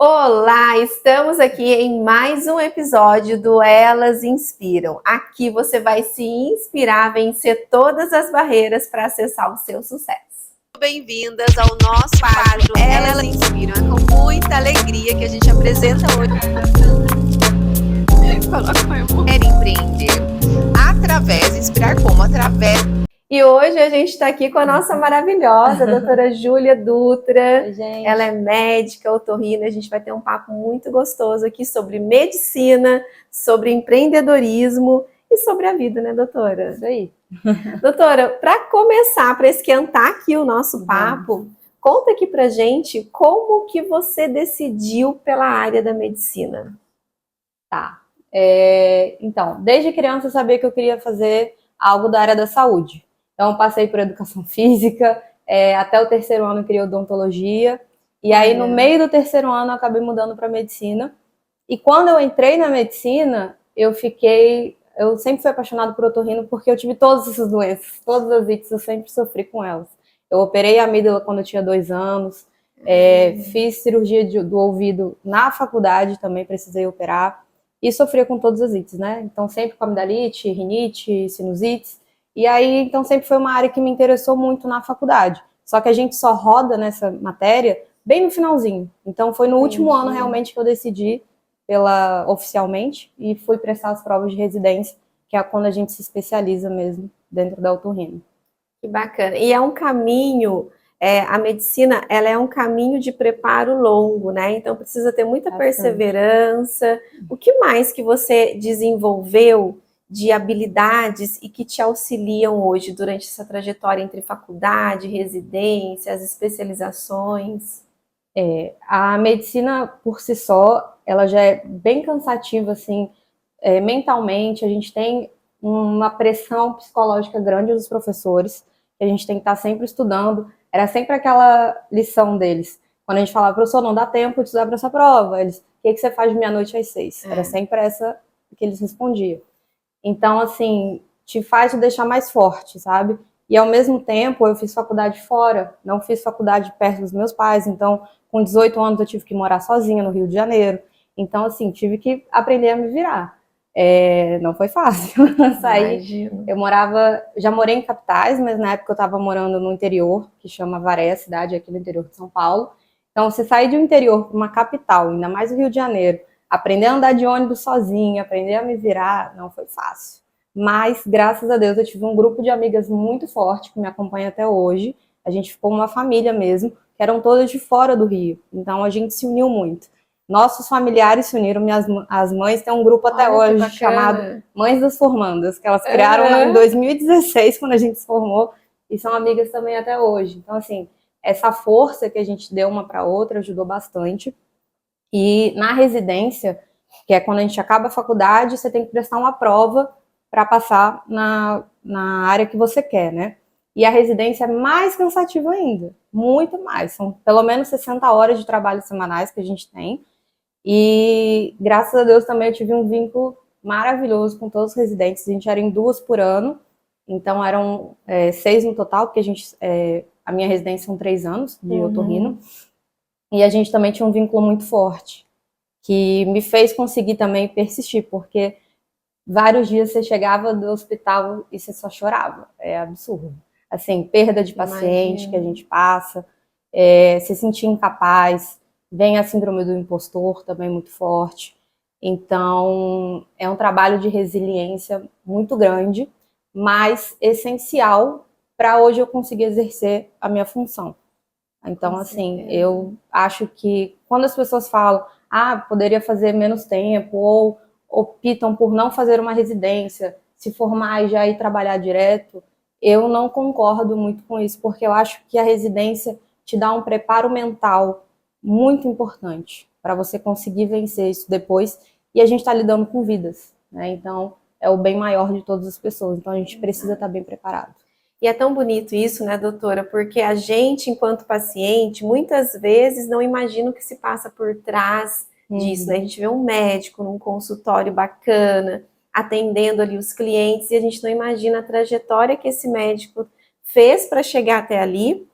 Olá, estamos aqui em mais um episódio do Elas Inspiram. Aqui você vai se inspirar a vencer todas as barreiras para acessar o seu sucesso. Bem-vindas ao nosso quadro Elas Inspiram. É com muita alegria que a gente apresenta hoje empreender através, inspirar como? Através. E hoje a gente está aqui com a nossa maravilhosa doutora Júlia Dutra. Oi, gente. Ela é médica, otorrina. A gente vai ter um papo muito gostoso aqui sobre medicina, sobre empreendedorismo e sobre a vida, né, doutora? Isso aí. Doutora, para começar, para esquentar aqui o nosso papo, conta aqui pra gente como que você decidiu pela área da medicina. Tá. Então, desde criança eu sabia que eu queria fazer algo da área da saúde. Então, eu passei por educação física, até o terceiro ano eu queria odontologia, e aí no meio do terceiro ano eu acabei mudando para medicina. E quando eu entrei na medicina, eu sempre fui apaixonada por otorrino porque eu tive todas essas doenças, todas as ites, eu sempre sofri com elas. Eu operei a amígdala quando eu tinha 2 anos, fiz cirurgia do ouvido na faculdade, também precisei operar, e sofria com todas as ites, né? Então sempre com amidalite, rinite, sinusites, e aí então sempre foi uma área que me interessou muito na faculdade. Só que a gente só roda nessa matéria bem no finalzinho. Então foi no último ano realmente que eu decidi oficialmente e fui prestar as provas de residência, que é quando a gente se especializa mesmo dentro da otorrino. Que bacana. E é um caminho, a medicina, ela é um caminho de preparo longo, né? Então precisa ter muita perseverança. O que mais que você desenvolveu de habilidades e que te auxiliam hoje durante essa trajetória entre faculdade, residência, as especializações? A medicina por si só, ela já é bem cansativa, assim, mentalmente. A gente tem uma pressão psicológica grande dos professores, que a gente tem que estar sempre estudando. Era sempre aquela lição deles. Quando a gente falava, professor, não dá tempo de estudar para essa prova. Eles, o que você faz de meia-noite às 6? Era sempre essa que eles respondiam. Então, assim, te faz te deixar mais forte, sabe? E ao mesmo tempo, eu fiz faculdade fora, não fiz faculdade perto dos meus pais. Então, com 18 anos, eu tive que morar sozinha no Rio de Janeiro. Então, assim, tive que aprender a me virar. Não foi fácil sair. Eu já morei em capitais, mas na época eu estava morando no interior, que chama Varé, cidade aqui no interior de São Paulo. Então, você sair de um interior para uma capital, ainda mais o Rio de Janeiro, aprender a andar de ônibus sozinha, aprender a me virar, não foi fácil. Mas, graças a Deus, eu tive um grupo de amigas muito forte que me acompanha até hoje. A gente ficou uma família mesmo, que eram todas de fora do Rio. Então, a gente se uniu muito. Nossos familiares se uniram, as mães têm um grupo até hoje chamado Mães das Formandas, que elas criaram em 2016, quando a gente se formou, e são amigas também até hoje. Então, assim, essa força que a gente deu uma para outra ajudou bastante. E na residência, que é quando a gente acaba a faculdade, você tem que prestar uma prova para passar na área que você quer, né? E a residência é mais cansativa ainda, muito mais. São pelo menos 60 horas de trabalho semanais que a gente tem. E graças a Deus também eu tive um vínculo maravilhoso com todos os residentes. A gente era em 2 por ano, então eram 6 no total, porque a minha residência são 3 anos de otorrino. E a gente também tinha um vínculo muito forte, que me fez conseguir também persistir, porque vários dias você chegava do hospital e você só chorava. É absurdo. Assim, perda de paciente que a gente passa, se sentir incapaz, vem a síndrome do impostor também muito forte. Então, é um trabalho de resiliência muito grande, mas essencial para hoje eu conseguir exercer a minha função. Então, assim, eu acho que quando as pessoas falam, poderia fazer menos tempo, ou optam por não fazer uma residência, se formar e já ir trabalhar direto, eu não concordo muito com isso, porque eu acho que a residência te dá um preparo mental muito importante para você conseguir vencer isso depois. E a gente está lidando com vidas, né? Então, é o bem maior de todas as pessoas. Então, a gente precisa estar bem preparado. E é tão bonito isso, né, doutora? Porque a gente, enquanto paciente, muitas vezes não imagina o que se passa por trás disso, né? A gente vê um médico num consultório bacana, atendendo ali os clientes, e a gente não imagina a trajetória que esse médico fez para chegar até ali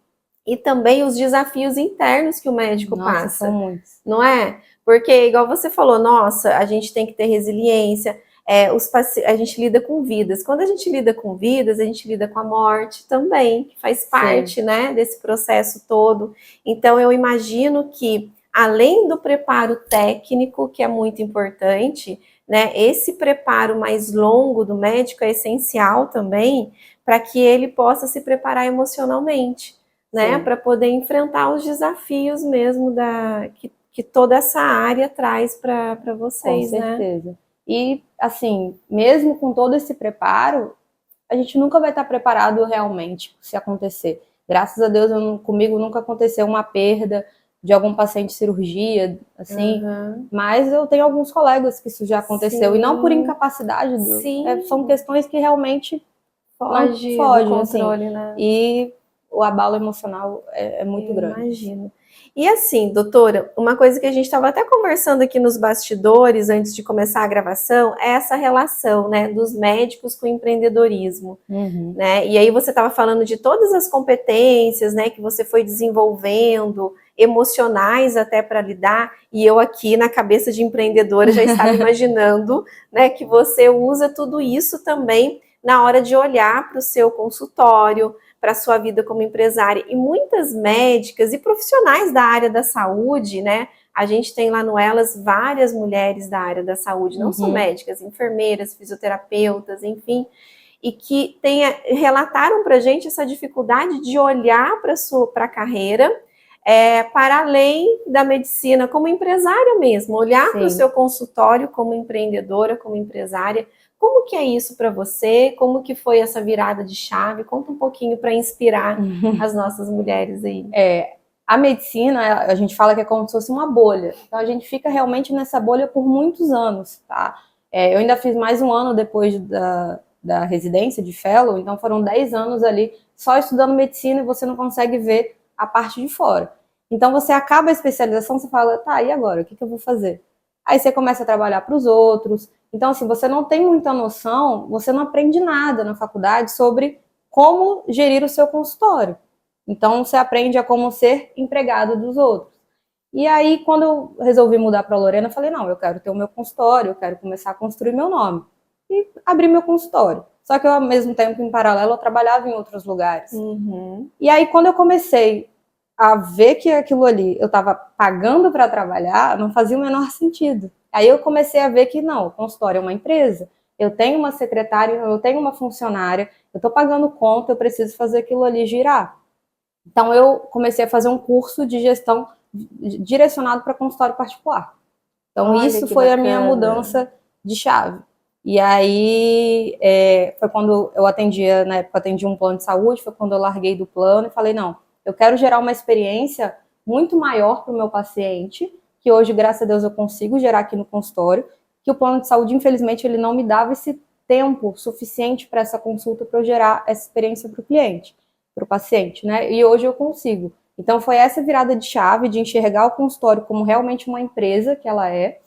e também os desafios internos que o médico Nossa, passa, são muitos. não é? Porque, igual você falou, nossa, a gente tem que ter resiliência, a gente lida com vidas. Quando a gente lida com vidas, a gente lida com a morte também, que faz parte, né, desse processo todo. Então, eu imagino que, além do preparo técnico, que é muito importante, né, esse preparo mais longo do médico é essencial também, para que ele possa se preparar emocionalmente, né, para poder enfrentar os desafios mesmo que toda essa área traz para vocês, Com né? certeza. E, assim, mesmo com todo esse preparo, a gente nunca vai estar preparado realmente se acontecer. Graças a Deus, comigo nunca aconteceu uma perda de algum paciente de cirurgia, assim, mas eu tenho alguns colegas que isso já aconteceu, Sim. e não por incapacidade, são questões que realmente foge do controle, assim, né? E o abalo emocional é muito grande. Imagino. E assim, doutora, uma coisa que a gente estava até conversando aqui nos bastidores antes de começar a gravação é essa relação, né, dos médicos com o empreendedorismo, né? E aí você estava falando de todas as competências, né, que você foi desenvolvendo, emocionais até para lidar, e eu aqui na cabeça de empreendedora já estava imaginando, né, que você usa tudo isso também na hora de olhar para o seu consultório, para a sua vida como empresária. E muitas médicas e profissionais da área da saúde, né? A gente tem lá no Elas várias mulheres da área da saúde, não só médicas, enfermeiras, fisioterapeutas, enfim, e que relataram para a gente essa dificuldade de olhar para a carreira para além da medicina como empresária mesmo, olhar para o seu consultório como empreendedora, como empresária. Como que é isso para você? Como que foi essa virada de chave? Conta um pouquinho para inspirar as nossas mulheres aí. A medicina, a gente fala que é como se fosse uma bolha. Então, a gente fica realmente nessa bolha por muitos anos, tá? Eu ainda fiz mais um ano depois da residência de fellow, então foram 10 anos ali só estudando medicina e você não consegue ver a parte de fora. Então, você acaba a especialização, você fala, tá, e agora? O que eu vou fazer? Aí você começa a trabalhar para os outros. Então, assim, você não tem muita noção, você não aprende nada na faculdade sobre como gerir o seu consultório. Então, você aprende a como ser empregado dos outros. E aí, quando eu resolvi mudar para Lorena, eu falei, não, eu quero ter o meu consultório, eu quero começar a construir meu nome. E abri meu consultório. Só que eu, ao mesmo tempo, em paralelo, eu trabalhava em outros lugares. E aí, quando eu comecei a ver que aquilo ali eu estava pagando para trabalhar, não fazia o menor sentido. Aí eu comecei a ver que não, o consultório é uma empresa, eu tenho uma secretária, eu tenho uma funcionária, eu estou pagando conta, eu preciso fazer aquilo ali girar. Então eu comecei a fazer um curso de gestão direcionado para consultório particular. Então isso foi a minha mudança de chave. E aí foi quando eu atendia, na época eu atendia um plano de saúde, foi quando eu larguei do plano e falei, não, eu quero gerar uma experiência muito maior para o meu paciente, que hoje, graças a Deus, eu consigo gerar aqui no consultório, que o plano de saúde, infelizmente, ele não me dava esse tempo suficiente para essa consulta para eu gerar essa experiência para o cliente, para o paciente, né? E hoje eu consigo. Então, foi essa virada de chave de enxergar o consultório como realmente uma empresa que ela é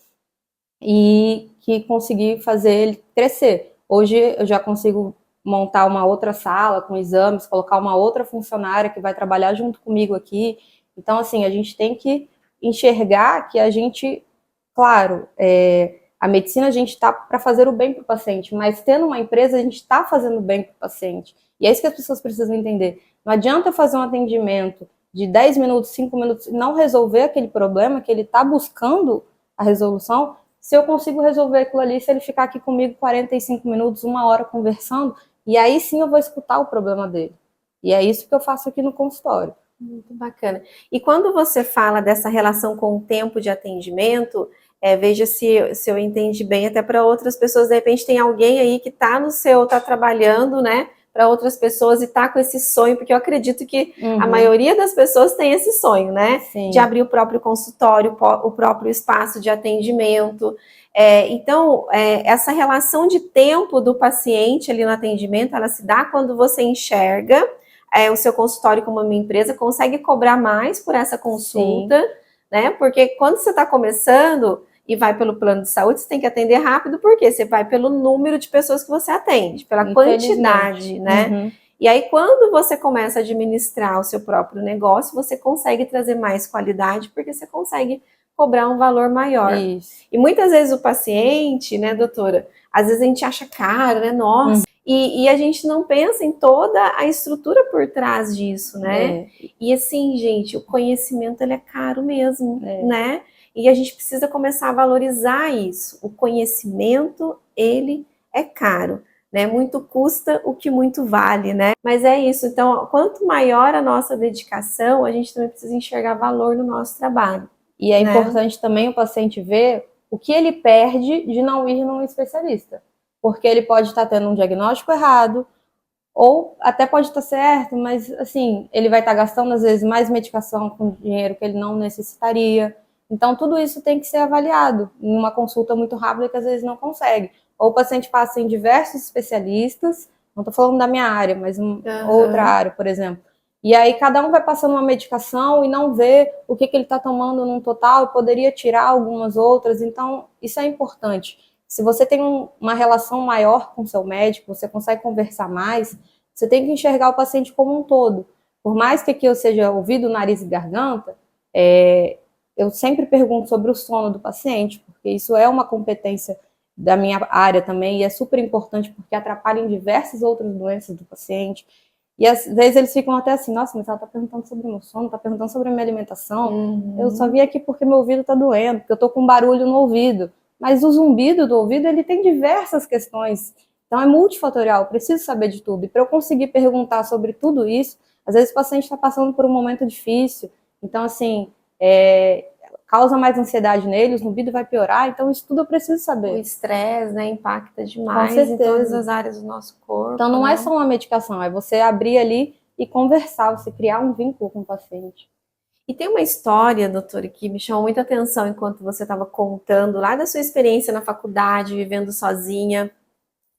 e que consegui fazer ele crescer. Hoje eu já consigo montar uma outra sala com exames, colocar uma outra funcionária que vai trabalhar junto comigo aqui. Então, assim, a gente tem que enxergar que a gente, claro, a medicina a gente está para fazer o bem para o paciente, mas tendo uma empresa a gente está fazendo bem para o paciente. E é isso que as pessoas precisam entender. Não adianta eu fazer um atendimento de 10 minutos, 5 minutos e não resolver aquele problema que ele está buscando a resolução, se eu consigo resolver aquilo ali, se ele ficar aqui comigo 45 minutos, 1 hora conversando, e aí sim eu vou escutar o problema dele. E é isso que eu faço aqui no consultório. Muito bacana. E quando você fala dessa relação com o tempo de atendimento, veja se eu entendi bem, até para outras pessoas, de repente tem alguém aí que está trabalhando, né, para outras pessoas e está com esse sonho, porque eu acredito que a maioria das pessoas tem esse sonho, né, de abrir o próprio consultório, o próprio espaço de atendimento. Então, essa relação de tempo do paciente ali no atendimento, ela se dá quando você enxerga o seu consultório como uma empresa, consegue cobrar mais por essa consulta, né? Porque quando você está começando e vai pelo plano de saúde, você tem que atender rápido, porque você vai pelo número de pessoas que você atende, pela quantidade, né? E aí, quando você começa a administrar o seu próprio negócio, você consegue trazer mais qualidade, porque você consegue cobrar um valor maior. Isso. E muitas vezes o paciente, né, doutora, às vezes a gente acha caro, né, nossa, e a gente não pensa em toda a estrutura por trás disso, né? E assim, gente, o conhecimento, ele é caro mesmo, né? E a gente precisa começar a valorizar isso. O conhecimento, ele é caro, né? Muito custa o que muito vale, né? Mas é isso. Então, quanto maior a nossa dedicação, a gente também precisa enxergar valor no nosso trabalho. E é importante também o paciente ver o que ele perde de não ir num especialista. Porque ele pode estar tendo um diagnóstico errado, ou até pode estar certo, mas assim, ele vai estar gastando às vezes mais medicação com dinheiro que ele não necessitaria. Então tudo isso tem que ser avaliado em uma consulta muito rápida que às vezes não consegue. Ou o paciente passa em diversos especialistas, não estou falando da minha área, mas outra área, por exemplo. E aí cada um vai passando uma medicação e não vê o que ele está tomando num total, e poderia tirar algumas outras. Então isso é importante. Se você tem uma relação maior com o seu médico, você consegue conversar mais, você tem que enxergar o paciente como um todo. Por mais que aqui eu seja ouvido, nariz e garganta, eu sempre pergunto sobre o sono do paciente, porque isso é uma competência da minha área também, e é super importante porque atrapalha em diversas outras doenças do paciente. E às vezes eles ficam até assim, nossa, mas ela está perguntando sobre o meu sono, está perguntando sobre a minha alimentação, eu só vim aqui porque meu ouvido está doendo, porque eu estou com barulho no ouvido. Mas o zumbido do ouvido, ele tem diversas questões. Então é multifatorial, eu preciso saber de tudo. E para eu conseguir perguntar sobre tudo isso, às vezes o paciente está passando por um momento difícil. Então, assim, causa mais ansiedade nele, o zumbido vai piorar. Então isso tudo eu preciso saber. O estresse, né, impacta demais em todas as áreas do nosso corpo. Então não é só uma medicação, é você abrir ali e conversar, você criar um vínculo com o paciente. E tem uma história, doutora, que me chamou muita atenção enquanto você estava contando lá da sua experiência na faculdade, vivendo sozinha,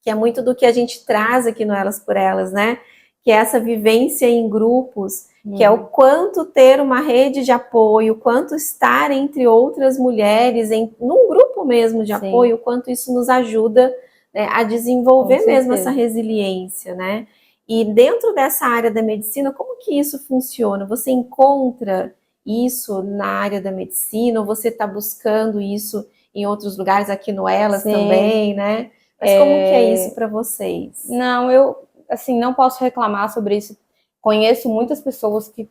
que é muito do que a gente traz aqui no Elas por Elas, né? Que é essa vivência em grupos, que é o quanto ter uma rede de apoio, quanto estar entre outras mulheres, num grupo mesmo de apoio, o quanto isso nos ajuda, né, a desenvolver mesmo essa resiliência, né? E dentro dessa área da medicina, como que isso funciona? Você encontra isso na área da medicina, ou você está buscando isso em outros lugares, aqui no Elas também, né? Mas como que é isso para vocês? Não, eu assim, não posso reclamar sobre isso. Conheço muitas pessoas que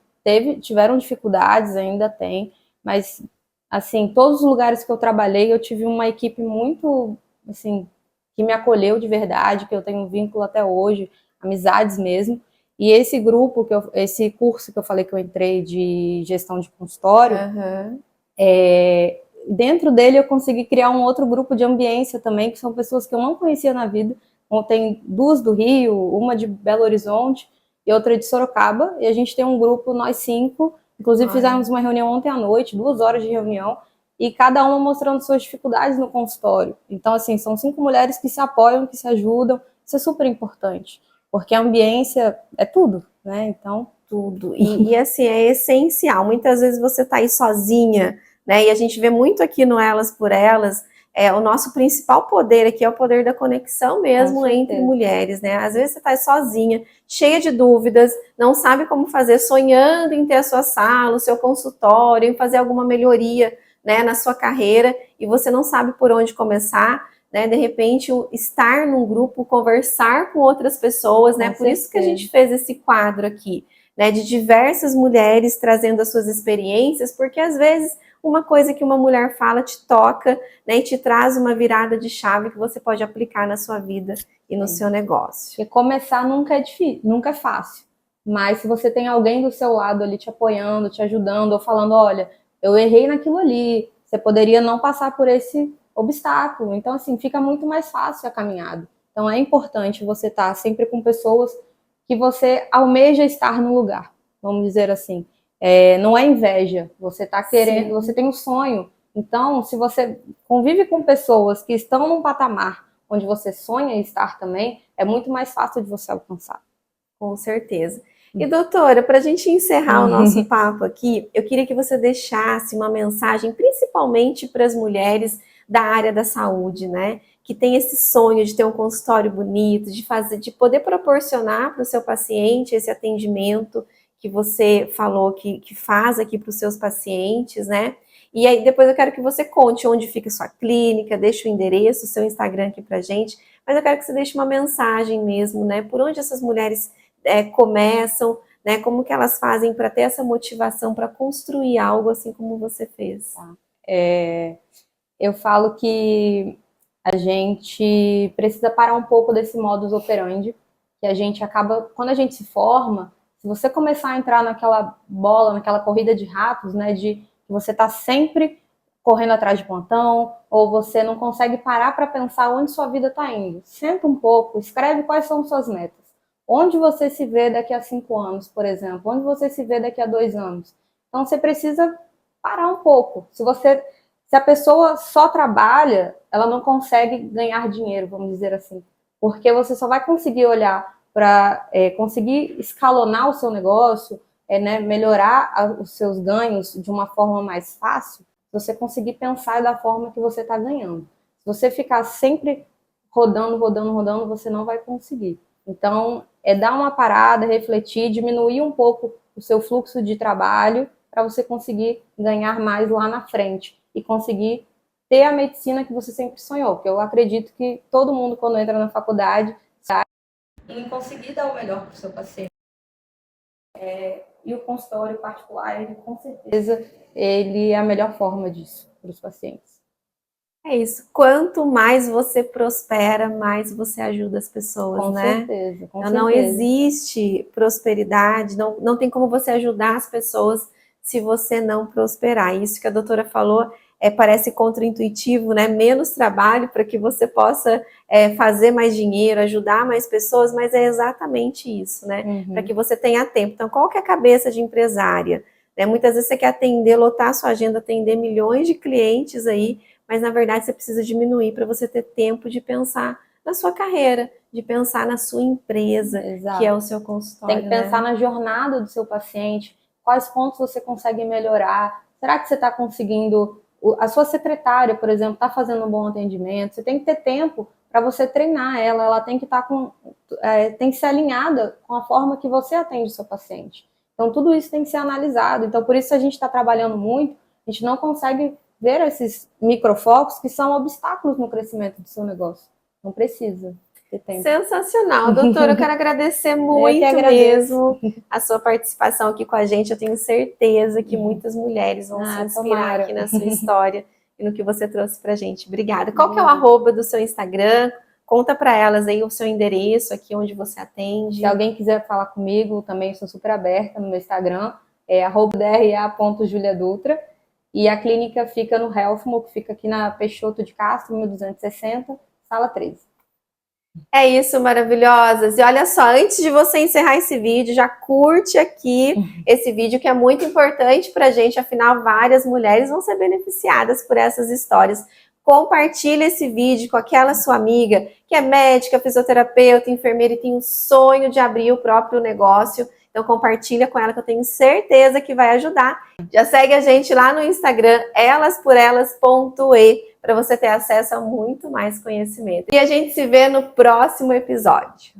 tiveram dificuldades, ainda tem, mas assim, todos os lugares que eu trabalhei, eu tive uma equipe muito, assim, que me acolheu de verdade, que eu tenho um vínculo até hoje, amizades mesmo. E esse grupo, esse curso que eu falei que eu entrei de gestão de consultório, dentro dele eu consegui criar um outro grupo de ambiência também, que são pessoas que eu não conhecia na vida. Tem duas do Rio, uma de Belo Horizonte e outra de Sorocaba. E a gente tem um grupo, nós 5. Inclusive fizemos uma reunião ontem à noite, 2 horas de reunião, e cada uma mostrando suas dificuldades no consultório. Então, assim, são 5 mulheres que se apoiam, que se ajudam. Isso é super importante, porque a ambiência é tudo, né? Então, tudo. E assim, é essencial. Muitas vezes você está aí sozinha, né? E a gente vê muito aqui no Elas por Elas, o nosso principal poder aqui é o poder da conexão mesmo entre mulheres, né? Às vezes você está sozinha, cheia de dúvidas, não sabe como fazer, sonhando em ter a sua sala, o seu consultório, em fazer alguma melhoria, né, na sua carreira, e você não sabe por onde começar, né? De repente, estar num grupo, conversar com outras pessoas, né? Por isso que a gente fez esse quadro aqui, né? De diversas mulheres trazendo as suas experiências, porque às vezes uma coisa que uma mulher fala te toca, né, e te traz uma virada de chave que você pode aplicar na sua vida e no seu negócio. E começar nunca é difícil, nunca é fácil. Mas se você tem alguém do seu lado ali te apoiando, te ajudando, ou falando, olha, eu errei naquilo ali, você poderia não passar por esse obstáculo. Então, assim, fica muito mais fácil a caminhada. Então, é importante você estar sempre com pessoas que você almeja estar no lugar, vamos dizer assim. Não é inveja, você está querendo, você tem um sonho. Então, se você convive com pessoas que estão num patamar onde você sonha em estar também, é muito mais fácil de você alcançar. Com certeza. E doutora, para a gente encerrar o nosso papo aqui, eu queria que você deixasse uma mensagem, principalmente para as mulheres da área da saúde, né? Que tem esse sonho de ter um consultório bonito, de poder proporcionar para o seu paciente esse atendimento que você falou que faz aqui para os seus pacientes, né? E aí depois eu quero que você conte onde fica a sua clínica, deixe o endereço, o seu Instagram aqui pra gente, mas eu quero que você deixe uma mensagem mesmo, né? Por onde essas mulheres começam, né? Como que elas fazem para ter essa motivação para construir algo assim como você fez? Tá. Eu falo que a gente precisa parar um pouco desse modus operandi, que a gente acaba, quando a gente se forma, se você começar a entrar naquela bola, naquela corrida de ratos, né, de você tá sempre correndo atrás de plantão, ou você não consegue parar para pensar onde sua vida está indo. Senta um pouco, escreve quais são suas metas. Onde você se vê daqui a 5 anos, por exemplo? Onde você se vê daqui a 2 anos? Então você precisa parar um pouco. Se a pessoa só trabalha, ela não consegue ganhar dinheiro, vamos dizer assim. Porque você só vai conseguir olhar para conseguir escalonar o seu negócio, né, melhorar os seus ganhos de uma forma mais fácil, se você conseguir pensar da forma que você está ganhando. Se você ficar sempre rodando, você não vai conseguir. Então, dar uma parada, refletir, diminuir um pouco o seu fluxo de trabalho para você conseguir ganhar mais lá na frente e conseguir ter a medicina que você sempre sonhou. Porque eu acredito que todo mundo, quando entra na faculdade, sabe em conseguir dar o melhor para o seu paciente. E o consultório particular, ele, com certeza, ele é a melhor forma disso para os pacientes. É isso. Quanto mais você prospera, mais você ajuda as pessoas, com né? Certeza, com então, certeza. Não existe prosperidade, não tem como você ajudar as pessoas se você não prosperar. Isso que a doutora falou parece contraintuitivo, né? Menos trabalho para que você possa fazer mais dinheiro, ajudar mais pessoas, mas é exatamente isso, né? Para que você tenha tempo. Então, qual que é a cabeça de empresária? Muitas vezes você quer atender, lotar a sua agenda, atender milhões de clientes aí, mas na verdade você precisa diminuir para você ter tempo de pensar na sua carreira, de pensar na sua empresa, Exato. Que é o seu consultório. Tem que pensar na jornada do seu paciente, quais pontos você consegue melhorar, será que você está conseguindo, a sua secretária, por exemplo, está fazendo um bom atendimento, você tem que ter tempo para você treinar ela tem que estar tem que ser alinhada com a forma que você atende o seu paciente. Então tudo isso tem que ser analisado, então por isso a gente está trabalhando muito, a gente não consegue ver esses microfocos que são obstáculos no crescimento do seu negócio. Não precisa ter tempo. Sensacional, doutora. Eu quero agradecer muito mesmo a sua participação aqui com a gente. Eu tenho certeza que muitas mulheres vão se inspirar aqui na sua história e no que você trouxe pra gente. Obrigada. Qual que é o @, do seu Instagram? Conta para elas aí o seu endereço aqui onde você atende. Se alguém quiser falar comigo, também sou super aberta no meu Instagram, @dra.juliadutra. E a clínica fica no Helfmo, que fica aqui na Peixoto de Castro, 1260, sala 13. É isso, maravilhosas. E olha só, antes de você encerrar esse vídeo, já curte aqui esse vídeo que é muito importante pra gente, afinal várias mulheres vão ser beneficiadas por essas histórias. Compartilha esse vídeo com aquela sua amiga que é médica, fisioterapeuta, enfermeira e tem o sonho de abrir o próprio negócio. Então compartilha com ela que eu tenho certeza que vai ajudar. Já segue a gente lá no Instagram, elasporelas.e, para você ter acesso a muito mais conhecimento. E a gente se vê no próximo episódio.